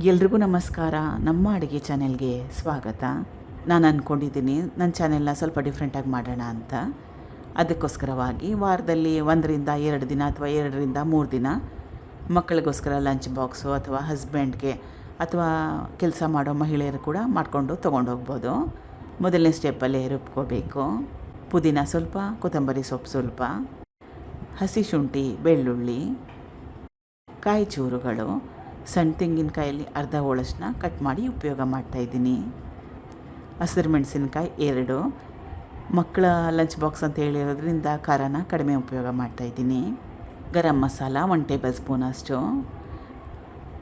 ಎಲ್ರಿಗೂ ನಮಸ್ಕಾರ. ನಮ್ಮ ಅಡುಗೆ ಚಾನೆಲ್ಗೆ ಸ್ವಾಗತ. ನಾನು ಅಂದ್ಕೊಂಡಿದ್ದೀನಿ ನನ್ನ ಚಾನೆಲ್ನ ಸ್ವಲ್ಪ ಡಿಫ್ರೆಂಟಾಗಿ ಮಾಡೋಣ ಅಂತ. ಅದಕ್ಕೋಸ್ಕರವಾಗಿ ವಾರದಲ್ಲಿ 1ರಿಂದ 2 ದಿನ ಅಥವಾ 2ರಿಂದ 3 ದಿನ ಮಕ್ಕಳಿಗೋಸ್ಕರ ಲಂಚ್ ಬಾಕ್ಸು ಅಥವಾ ಹಸ್ಬೆಂಡ್ಗೆ ಅಥವಾ ಕೆಲಸ ಮಾಡೋ ಮಹಿಳೆಯರು ಕೂಡ ಮಾಡಿಕೊಂಡು ತೊಗೊಂಡೋಗ್ಬೋದು. ಮೊದಲನೇ ಸ್ಟೆಪ್ಪಲ್ಲೇ ರುಬ್ಕೋಬೇಕು. ಪುದೀನ ಸ್ವಲ್ಪ, ಕೊತ್ತಂಬರಿ ಸೊಪ್ಪು ಸ್ವಲ್ಪ, ಹಸಿ ಶುಂಠಿ, ಬೆಳ್ಳುಳ್ಳಿ, ಕಾಯಿ ಚೂರುಗಳು, ಸಣ್ಣ ತೆಂಗಿನಕಾಯಲ್ಲಿ ಅರ್ಧ ಹೋಳಷ್ಟನ್ನ ಕಟ್ ಮಾಡಿ ಉಪಯೋಗ ಮಾಡ್ತಾಯಿದ್ದೀನಿ. ಹಸಿರು ಮೆಣಸಿನ್ಕಾಯಿ 2, ಮಕ್ಕಳ ಲಂಚ್ ಬಾಕ್ಸ್ ಅಂತ ಹೇಳಿರೋದ್ರಿಂದ ಖಾರನ ಕಡಿಮೆ ಉಪಯೋಗ ಮಾಡ್ತಾಯಿದ್ದೀನಿ. ಗರಂ ಮಸಾಲ 1 ಟೇಬಲ್ ಸ್ಪೂನ್ ಅಷ್ಟು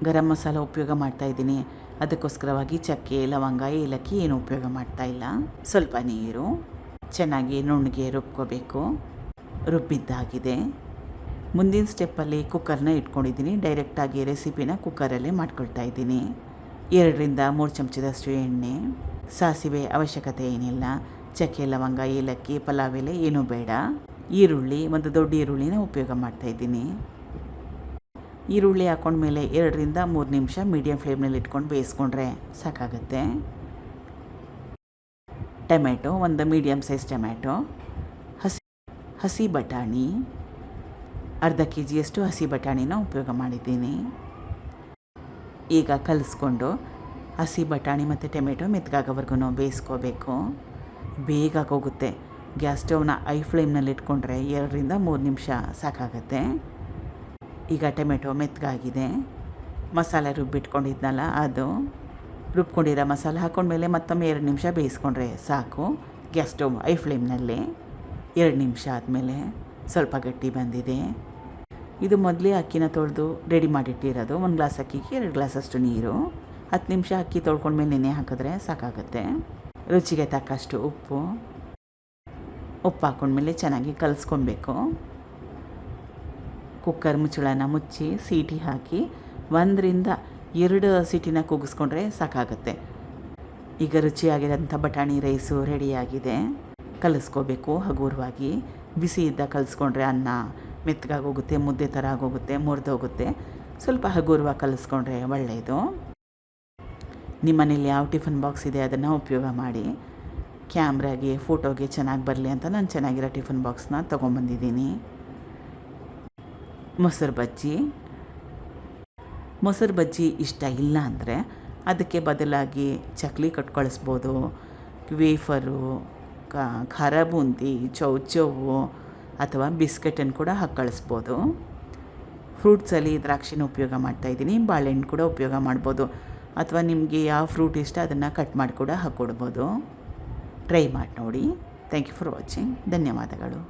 ಗರಂ ಮಸಾಲ ಉಪಯೋಗ ಮಾಡ್ತಾಯಿದ್ದೀನಿ. ಅದಕ್ಕೋಸ್ಕರವಾಗಿ ಚಕ್ಕೆ, ಲವಂಗ, ಏಲಕ್ಕಿ ಏನು ಉಪಯೋಗ ಮಾಡ್ತಾಯಿಲ್ಲ. ಸ್ವಲ್ಪ ನೀರು, ಚೆನ್ನಾಗಿ ನುಣ್ಣಗೆ ರುಬ್ಕೋಬೇಕು. ರುಬ್ಬಿದ್ದಾಗಿದೆ. ಮುಂದಿನ ಸ್ಟೆಪ್ಪಲ್ಲಿ ಕುಕ್ಕರ್ನ ಇಟ್ಕೊಂಡಿದ್ದೀನಿ. ಡೈರೆಕ್ಟಾಗಿ ರೆಸಿಪಿನ ಕುಕ್ಕರಲ್ಲೇ ಮಾಡ್ಕೊಳ್ತಾ ಇದ್ದೀನಿ. 2ರಿಂದ 3 ಚಮಚದಷ್ಟು ಎಣ್ಣೆ, ಸಾಸಿವೆ ಅವಶ್ಯಕತೆ ಏನಿಲ್ಲ, ಚಕ್ಕೆ, ಲವಂಗ, ಏಲಕ್ಕಿ, ಪಲಾವ್ ಎಲೆ ಏನೂ ಬೇಡ. ಈರುಳ್ಳಿ, ಒಂದು ದೊಡ್ಡ ಈರುಳ್ಳಿನ ಉಪಯೋಗ ಮಾಡ್ತಾಯಿದ್ದೀನಿ. ಈರುಳ್ಳಿ ಹಾಕೊಂಡ್ಮೇಲೆ 2ರಿಂದ 3 ನಿಮಿಷ ಮೀಡಿಯಮ್ ಫ್ಲೇಮ್ನಲ್ಲಿ ಇಟ್ಕೊಂಡು ಬೇಯಿಸ್ಕೊಂಡ್ರೆ ಸಾಕಾಗುತ್ತೆ. ಟೊಮೆಟೊ, ಒಂದು ಮೀಡಿಯಮ್ ಸೈಜ್ ಟೊಮೆಟೊ, ಹಸಿ ಬಟಾಣಿ, ಅರ್ಧ ಕೆಜಿಯಷ್ಟು ಹಸಿ ಬಟಾಣಿನ ಉಪಯೋಗ ಮಾಡಿದ್ದೀನಿ. ಈಗ ಕಲಿಸ್ಕೊಂಡು ಹಸಿ ಬಟಾಣಿ ಮತ್ತು ಟೊಮೆಟೊ ಮೆತ್ತಗಾಗೋವರೆಗೂ ಬೇಯಿಸ್ಕೋಬೇಕು. ಬೇಗ ಹೋಗುತ್ತೆ. ಗ್ಯಾಸ್ ಸ್ಟವ್ನ ಐ ಫ್ಲೇಮ್ನಲ್ಲಿ ಇಟ್ಕೊಂಡ್ರೆ 2ರಿಂದ 3 ನಿಮಿಷ ಸಾಕಾಗತ್ತೆ. ಈಗ ಟೊಮೆಟೊ ಮೆತ್ತಗಾಗಿದೆ. ಮಸಾಲೆ ರುಬ್ಬಿಟ್ಕೊಂಡಿದ್ನಲ್ಲ ಅದು ರುಬ್ಕೊಂಡಿರೋ ಮಸಾಲೆ ಹಾಕ್ಕೊಂಡ್ಮೇಲೆ ಮತ್ತೊಮ್ಮೆ 2 ನಿಮಿಷ ಬೇಯಿಸ್ಕೊಂಡ್ರೆ ಸಾಕು. ಗ್ಯಾಸ್ ಸ್ಟವ್ ಐ ಫ್ಲೇಮ್ನಲ್ಲಿ 2 ನಿಮಿಷ ಆದಮೇಲೆ ಸ್ವಲ್ಪ ಗಟ್ಟಿ ಬಂದಿದೆ. ಇದು ಮೊದಲೇ ಅಕ್ಕಿನ ತೊಳೆದು ರೆಡಿ ಮಾಡಿಟ್ಟಿರೋದು. 1 ಗ್ಲಾಸ್ ಅಕ್ಕಿಗೆ 2 ಗ್ಲಾಸಷ್ಟು ನೀರು. 10 ನಿಮಿಷ ಅಕ್ಕಿ ತೊಳ್ಕೊಂಡ್ಮೇಲೆ ನೆನೆ ಹಾಕಿದ್ರೆ ಸಾಕಾಗುತ್ತೆ. ರುಚಿಗೆ ತಕ್ಕಷ್ಟು ಉಪ್ಪು ಹಾಕ್ಕೊಂಡ್ಮೇಲೆ ಚೆನ್ನಾಗಿ ಕಲಿಸ್ಕೊಬೇಕು. ಕುಕ್ಕರ್ ಮುಚ್ಚಳನ ಮುಚ್ಚಿ ಸೀಟಿ ಹಾಕಿ 1ರಿಂದ 2 ಸೀಟಿನ ಕೂಗಿಸ್ಕೊಂಡ್ರೆ ಸಾಕಾಗುತ್ತೆ. ಈಗ ರುಚಿಯಾಗಿರೋಂಥ ಬಟಾಣಿ ರೈಸು ರೆಡಿಯಾಗಿದೆ. ಕಲಿಸ್ಕೋಬೇಕು ಹಗುರವಾಗಿ. ಬಿಸಿ ಇದ್ದ ಕಲಿಸ್ಕೊಂಡ್ರೆ ಅನ್ನ ಮೆತ್ತಗಾಗೋಗುತ್ತೆ, ಮುದ್ದೆ ಥರ ಆಗೋಗುತ್ತೆ, ಮುರಿದೋಗುತ್ತೆ. ಸ್ವಲ್ಪ ಹಗುರವಾಗಿ ಕಲಿಸ್ಕೊಂಡ್ರೆ ಒಳ್ಳೆಯದು. ನಿಮ್ಮ ಮನೇಲಿ ಯಾವ ಟಿಫನ್ ಬಾಕ್ಸ್ ಇದೆ ಅದನ್ನು ಉಪಯೋಗ ಮಾಡಿ. ಕ್ಯಾಮ್ರಾಗೆ ಫೋಟೋಗೆ ಚೆನ್ನಾಗಿ ಬರಲಿ ಅಂತ ನಾನು ಚೆನ್ನಾಗಿರೋ ಟಿಫನ್ ಬಾಕ್ಸ್ನ ತೊಗೊಂಬಂದಿದ್ದೀನಿ. ಮೊಸರು ಬಜ್ಜಿ ಇಷ್ಟ ಇಲ್ಲ ಅಂದರೆ ಅದಕ್ಕೆ ಬದಲಾಗಿ ಚಕ್ಲಿ ಕಟ್ಕೊಳಿಸ್ಬೋದು, ವೇಫರು, ಖಾರ ಬೂಂದಿ, ಚೌಚೌವು ಅಥವಾ ಬಿಸ್ಕೆಟನ್ನು ಕೂಡ ಹಾಕಿ ಕಳಿಸ್ಬೋದು. ಫ್ರೂಟ್ಸಲ್ಲಿ ದ್ರಾಕ್ಷಿನ ಉಪಯೋಗ ಮಾಡ್ತಾಯಿದ್ದೀನಿ. ಬಾಳೆಹಣ್ಣು ಕೂಡ ಉಪಯೋಗ ಮಾಡ್ಬೋದು. ಅಥವಾ ನಿಮಗೆ ಯಾವ ಫ್ರೂಟ್ ಇಷ್ಟ ಅದನ್ನು ಕಟ್ ಮಾಡಿ ಕೂಡ ಹಾಕ್ಕೊಡ್ಬೋದು. ಟ್ರೈ ಮಾಡಿ ನೋಡಿ. Thank you for watching. ಧನ್ಯವಾದಗಳು.